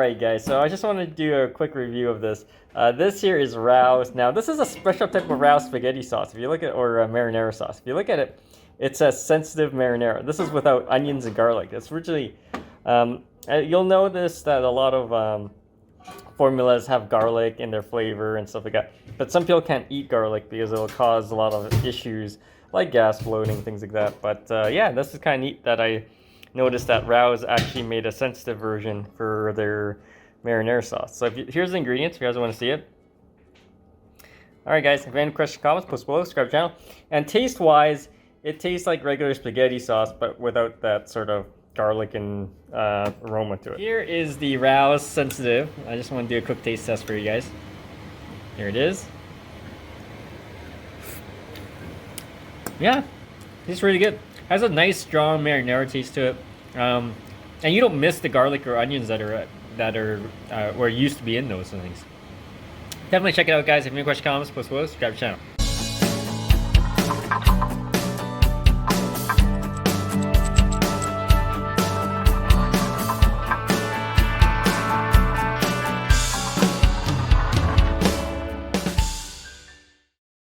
Alright guys, so I just want to do a quick review of this. This here is Raos. Now this is a special type of Raos spaghetti sauce. If you look at, or marinara sauce. If you look at it, it's a sensitive marinara. This is without onions and garlic. It's originally, you'll notice that a lot of formulas have garlic in their flavor and stuff like that. But some people can't eat garlic because it'll cause a lot of issues like gas, bloating, things like that. But yeah, this is kind of neat that I noticed that Raos actually made a sensitive version for their marinara sauce. So here's the ingredients if you guys want to see it. Alright guys, if you have any questions, comments, post below, subscribe to the channel. And taste wise, it tastes like regular spaghetti sauce, but without that sort of garlic and aroma to it. Here is the Raos sensitive. I just want to do a quick taste test for you guys. Here it is. Yeah, it's really good. Has a nice strong marinara taste to it, and you don't miss the garlic or onions that are or used to be in those things. Definitely check it out, guys. If you have any questions, comments, post below, subscribe to the channel.